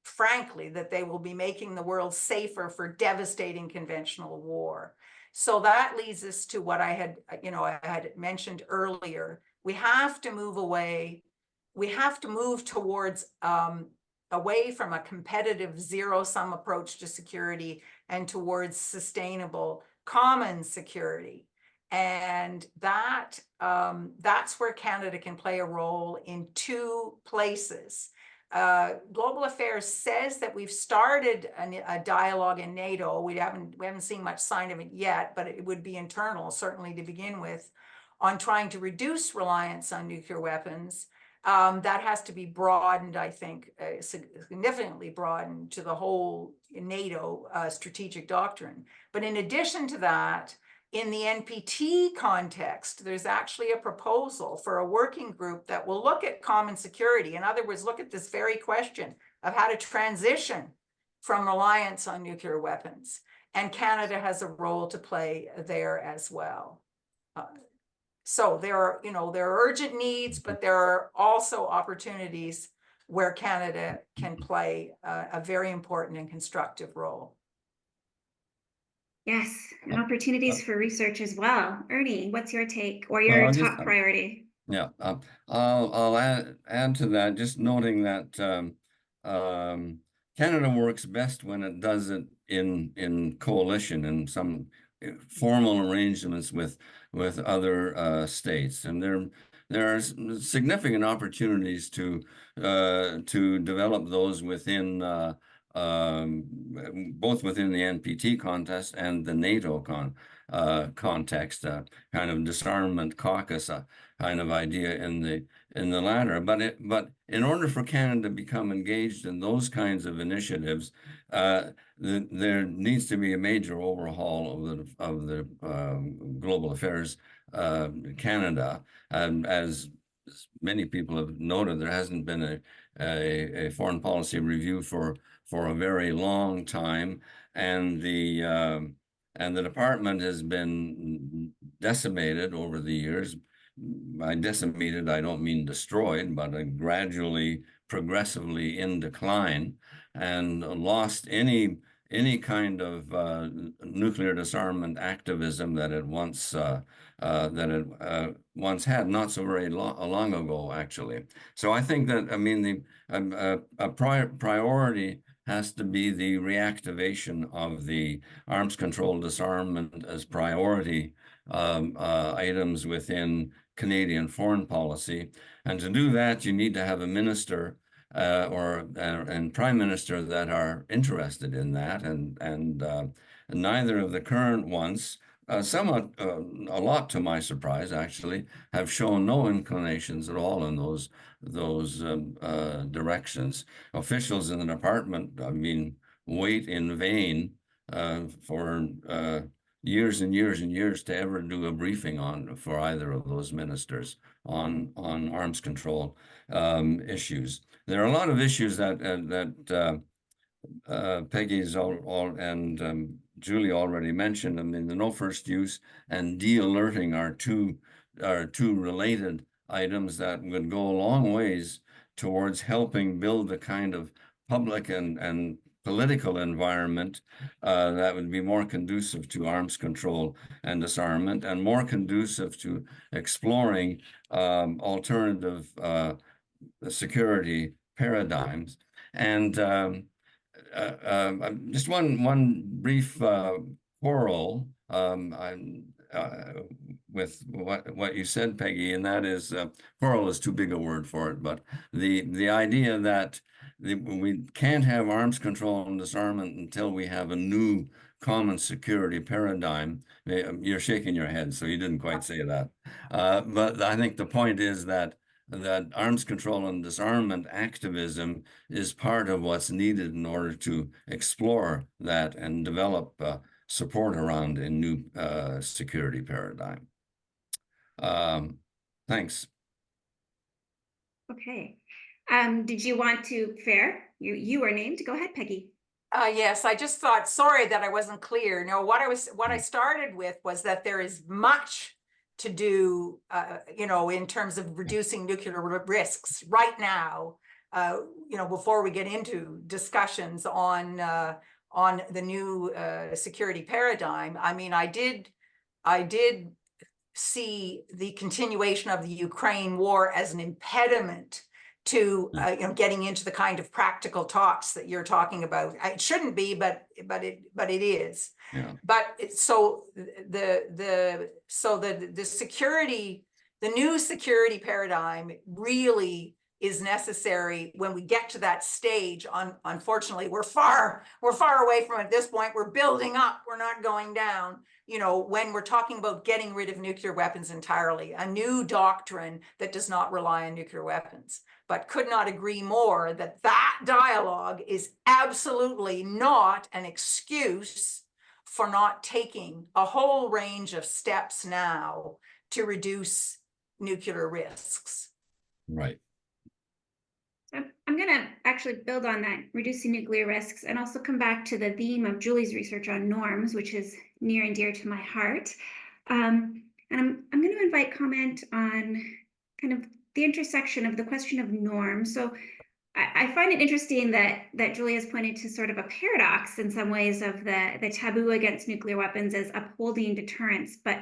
frankly, that they will be making the world safer for devastating conventional war. So that leads us to what I had mentioned earlier. We have to move away. We have to move towards away from a competitive zero-sum approach to security and towards sustainable common security. And that's where Canada can play a role in two places. Global Affairs says that we've started a dialogue in NATO. We haven't seen much sign of it yet, but it would be internal, certainly to begin with, on trying to reduce reliance on nuclear weapons. That has to be broadened, I think, significantly broadened to the whole NATO strategic doctrine. But in addition to that, in the NPT context, there's actually a proposal for a working group that will look at common security. In other words, look at this very question of how to transition from reliance on nuclear weapons. And Canada has a role to play there as well. So there are urgent needs, but there are also opportunities where Canada can play a very important and constructive role. Yes, and opportunities for research as well. Ernie, what's your take or your top priority? Yeah, I'll add to that, just noting that Canada works best when it does it in coalition and some formal arrangements with other states, and there are significant opportunities to develop those within both within the NPT context and the NATO context, kind of disarmament caucus kind of idea in the latter. But in order for Canada to become engaged in those kinds of initiatives, there needs to be a major overhaul of the global affairs Canada. As many people have noted, there hasn't been a foreign policy review for a very long time, and the department has been decimated over the years. By decimated, I don't mean destroyed, but gradually, progressively in decline, and lost any kind of nuclear disarmament activism that it once had, not so very long ago, actually. So I think that, I mean, a priority has to be the reactivation of the arms control disarmament as priority items within Canadian foreign policy. And to do that, you need to have a minister and prime minister that are interested in that, and neither of the current ones, somewhat a lot to my surprise, actually, have shown no inclinations at all in those directions. Officials in the department, I mean, wait in vain for years and years and years to ever do a briefing for either of those ministers on arms control issues. There are a lot of issues that Peggy's and Julie already mentioned. I mean, the no first use and de-alerting are two related items that would go a long ways towards helping build the kind of public and political environment that would be more conducive to arms control and disarmament, and more conducive to exploring alternative security paradigms. And just one brief quarrel with what you said, Peggy, and that is, quarrel is too big a word for it, but the idea that we can't have arms control and disarmament until we have a new common security paradigm. You're shaking your head, so you didn't quite say that. But I think the point is that arms control and disarmament activism is part of what's needed in order to explore that and develop support around a new security paradigm. Thanks. Okay. Did you want to, fair? You were named. Go ahead, Peggy. Yes, I just thought, sorry that I wasn't clear. No, what I started with was that there is much to do, in terms of reducing nuclear risks right now, before we get into discussions on the new security paradigm. I mean, I did see the continuation of the Ukraine war as an impediment to getting into the kind of practical talks that you're talking about. It shouldn't be, but it is. Yeah. But so the security, the new security paradigm really is necessary when we get to that stage. Unfortunately, we're far away from it at this point. We're building up, we're not going down. When we're talking about getting rid of nuclear weapons entirely, a new doctrine that does not rely on nuclear weapons. But could not agree more that dialogue is absolutely not an excuse for not taking a whole range of steps now to reduce nuclear risks. Right. I'm going to actually build on that, reducing nuclear risks, and also come back to the theme of Julie's research on norms, which is near and dear to my heart. And I'm going to invite comment on kind of the intersection of the question of norms. So I find it interesting that Julie has pointed to sort of a paradox in some ways of the taboo against nuclear weapons as upholding deterrence. But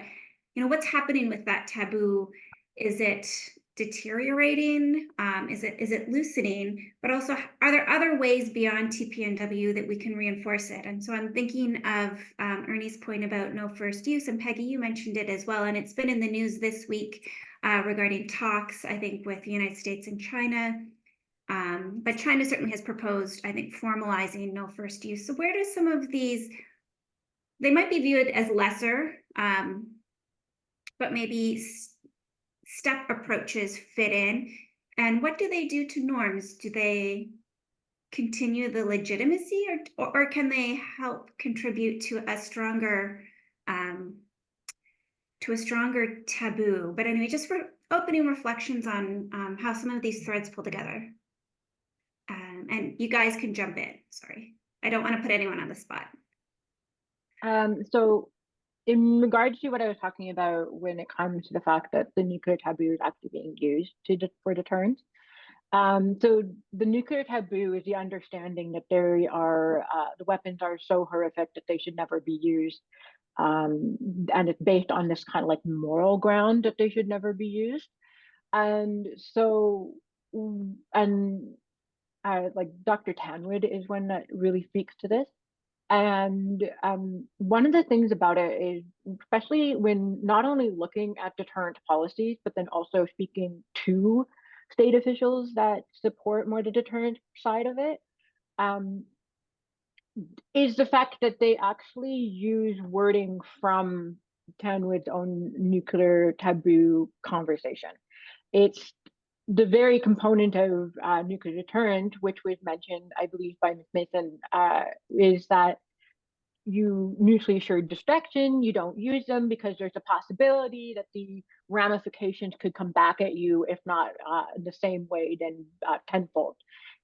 what's happening with that taboo? Is it deteriorating? Is it loosening? But also, are there other ways beyond TPNW that we can reinforce it? And so I'm thinking of Ernie's point about no first use, and Peggy, you mentioned it as well, and it's been in the news this week regarding talks, I think, with the United States and China. But China certainly has proposed, I think, formalizing no first use. So where do some of these, they might be viewed as lesser, but maybe step approaches fit in? And what do they do to norms? Do they continue the legitimacy, or can they help contribute to a stronger taboo? But anyway, just for opening reflections on how some of these threads pull together. And you guys can jump in. Sorry, I don't want to put anyone on the spot. So in regards to what I was talking about when it comes to the fact that the nuclear taboo is actually being used for deterrence. So the nuclear taboo is the understanding that there are the weapons are so horrific that they should never be used. And it's based on this kind of like moral ground that they should never be used. And so, like Dr. Tanwood is one that really speaks to this. And one of the things about it is, especially when not only looking at deterrent policies, but then also speaking to state officials that support more the deterrent side of it, is the fact that they actually use wording from Tanwood's own nuclear taboo conversation. It's the very component of nuclear deterrent, which was mentioned, I believe, by Ms. Mason, is that you mutually assured distraction, you don't use them because there's a possibility that the ramifications could come back at you, if not the same way, then tenfold.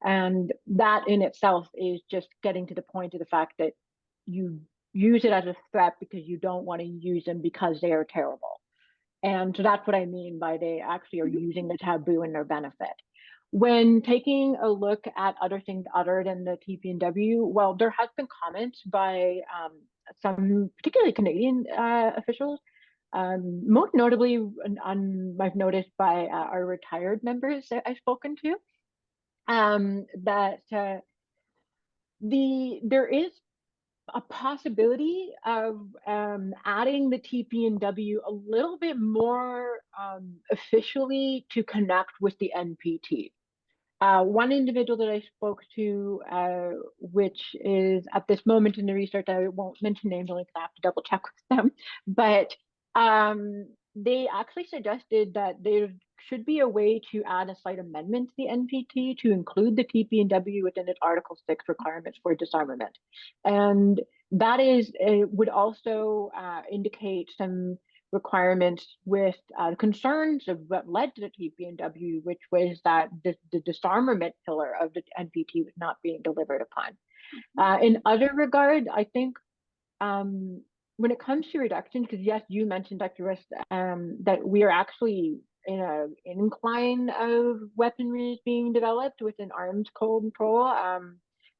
And that in itself is just getting to the point of the fact that you use it as a threat because you don't want to use them because they are terrible. And so that's what I mean by they actually are using the taboo in their benefit. When taking a look at other things other than the TPNW, well, there has been comments by some particularly Canadian officials, most notably I've noticed by our retired members that I've spoken to, that there is a possibility of adding the TPNW a little bit more officially to connect with the NPT. One individual that I spoke to, which is at this moment in the research, I won't mention names only because I have to double check with them, but they actually suggested that there should be a way to add a slight amendment to the NPT to include the TPNW within its Article 6 requirements for disarmament. And that would also indicate some requirements with concerns of what led to the TPNW, which was that the disarmament pillar of the NPT was not being delivered upon. In other regards, I think when it comes to reduction, because yes, you mentioned, Dr. Russ, that we are actually in an incline of weaponry being developed within arms control.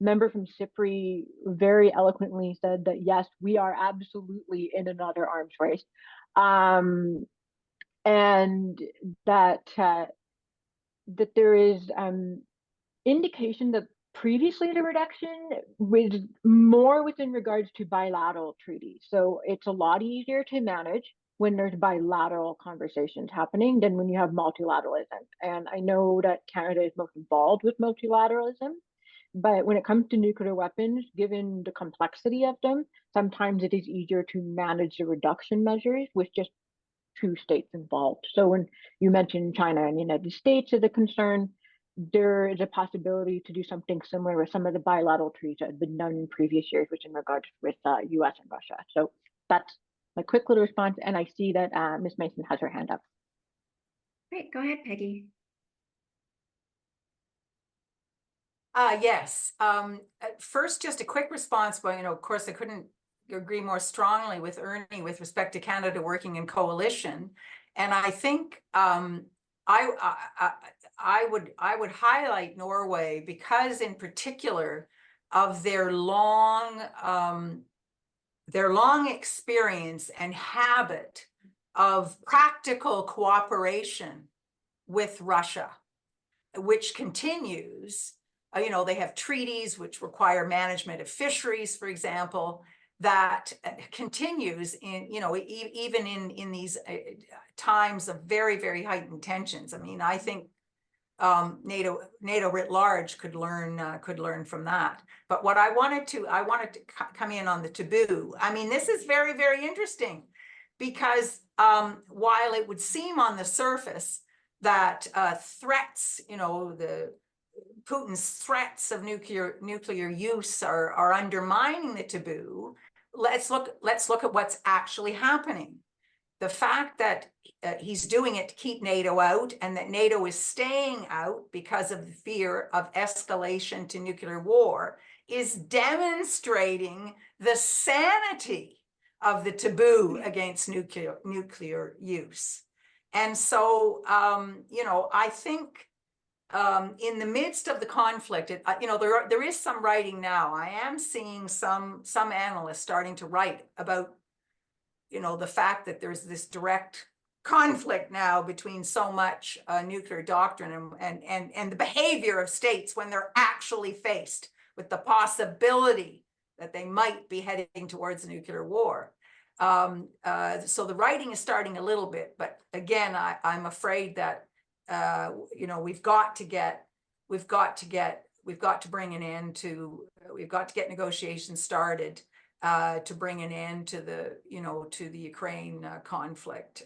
Member from CIPRI very eloquently said that yes, we are absolutely in another arms race. And that that there is indication that previously the reduction was more within regards to bilateral treaties. So it's a lot easier to manage when there's bilateral conversations happening than when you have multilateralism. And I know that Canada is most involved with multilateralism, but when it comes to nuclear weapons, given the complexity of them, sometimes it is easier to manage the reduction measures with just two states involved. So when you mentioned China and the United States as a concern, there is a possibility to do something similar with some of the bilateral treaties that have been done in previous years, which in regards with US and Russia. So that's my quick little response. And I see that Ms. Mason has her hand up. Great, go ahead, Peggy. Yes. First, just a quick response. Well, of course, I couldn't agree more strongly with Ernie with respect to Canada working in coalition. And I think I would highlight Norway because, in particular, of their long experience and habit of practical cooperation with Russia, which continues. They have treaties which require management of fisheries, for example, that continues in, even in these times of very, very heightened tensions. I mean, I think NATO writ large could learn from that. But what I wanted to come in on the taboo. I mean, this is very, very interesting because while it would seem on the surface that threats, Putin's threats of nuclear use are undermining the taboo, let's look at what's actually happening. The fact that he's doing it to keep NATO out and that NATO is staying out because of the fear of escalation to nuclear war is demonstrating the sanity of the taboo against nuclear use. And so, I think in the midst of the conflict, there is some writing now. I am seeing some analysts starting to write about, the fact that there's this direct conflict now between so much nuclear doctrine and the behavior of states when they're actually faced with the possibility that they might be heading towards a nuclear war. So the writing is starting a little bit, but again, I'm afraid that we've got to get negotiations started to bring an end to the Ukraine conflict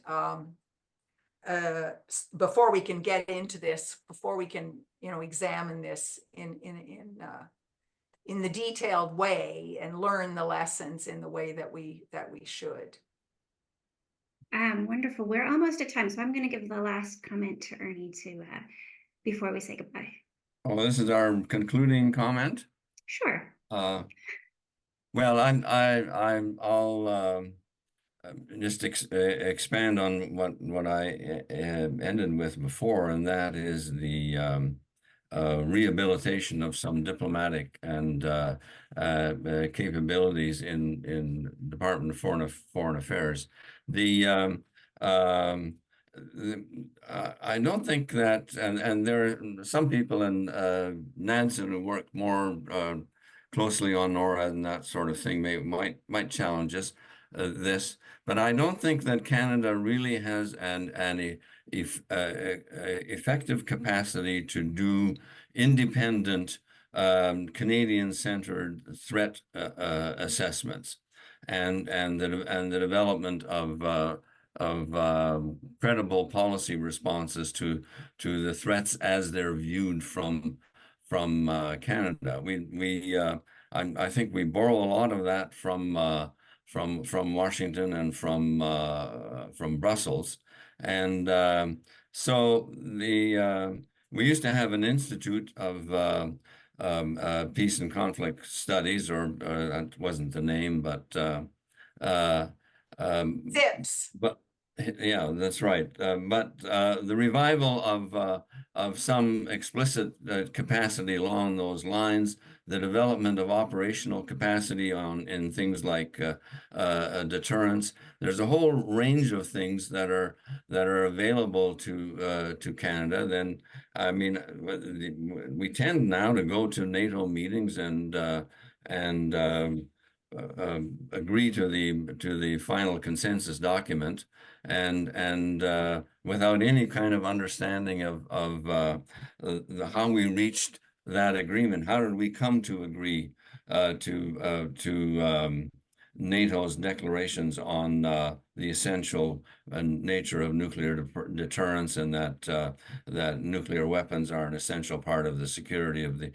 before we can get into this, before we can examine this in the detailed way and learn the lessons in the way that we should. Wonderful. We're almost at time, so I'm going to give the last comment to Ernie before we say goodbye. Oh, this is our concluding comment. Sure. Well, I'll just expand on what I ended with before, and that is the rehabilitation of some diplomatic and capabilities in Department of Foreign Affairs. I don't think that, and there are some people in NAADSN who work more closely on NORAD and that sort of thing might challenge us this, but I don't think that Canada really has an effective capacity to do independent Canadian-centered threat assessments and the development of credible policy responses to the threats as they're viewed from Canada. I think we borrow a lot of that from Washington and from Brussels, and so we used to have an Institute of Peace and Conflict Studies, or that wasn't the name, but ZIPS. But yeah, that's right. But the revival some explicit capacity along those lines, the development of operational capacity in things like deterrence. There's a whole range of things that are available to Canada. Then, I mean, we tend now to go to NATO meetings and agree to the final consensus document, and without any kind of understanding of how we reached that agreement. How did we come to agree to NATO's declarations on the essential nature of nuclear deterrence, and that nuclear weapons are an essential part of the security of the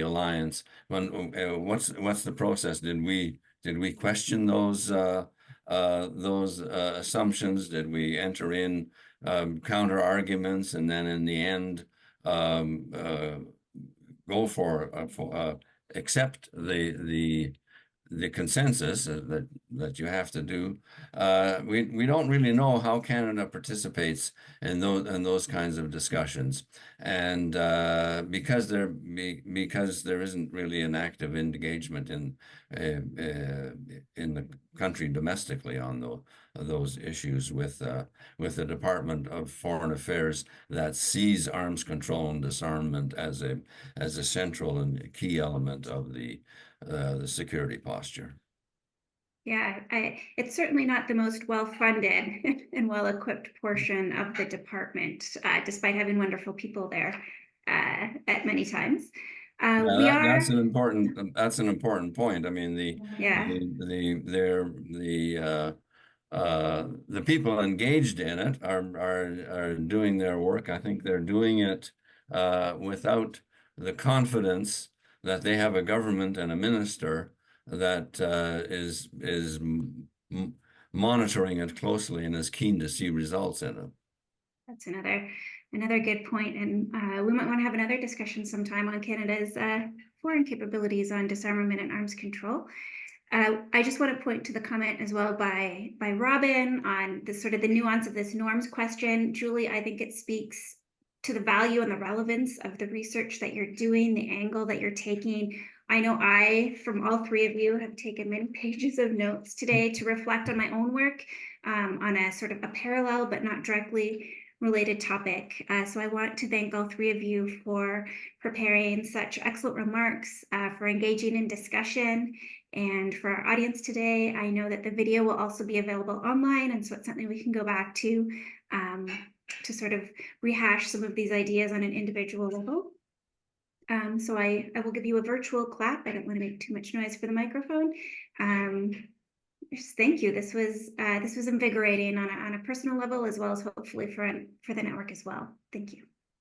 alliance? What's the process? Did we question those assumptions? Did we enter in counter arguments, and then in the end go for accept the consensus that you have to do? We don't really know how Canada participates in those kinds of discussions, and because there isn't really an active engagement in the country domestically on those issues with the Department of Foreign Affairs that sees arms control and disarmament as a central and key element of the security posture. Yeah, it's certainly not the most well-funded and well-equipped portion of the department, despite having wonderful people there at many times. That's an important point. I mean, the people engaged in it are doing their work. I think they're doing it without the confidence that they have a government and a minister that is monitoring it closely and is keen to see results in it. That's another good point, and we might want to have another discussion sometime on Canada's foreign capabilities on disarmament and arms control. I just want to point to the comment as well by Robin on the sort of the nuance of this norms question. Julie, I think it speaks to the value and the relevance of the research that you're doing, the angle that you're taking. I know from all three of you, have taken many pages of notes today to reflect on my own work on a sort of a parallel but not directly related topic. So I want to thank all three of you for preparing such excellent remarks, for engaging in discussion, and for our audience today. I know that the video will also be available online, and so it's something we can go back to sort of rehash some of these ideas on an individual level. So I will give you a virtual clap. I don't want to make too much noise for the microphone. Just thank you. This was invigorating on a personal level, as well as hopefully for the network as well. Thank you.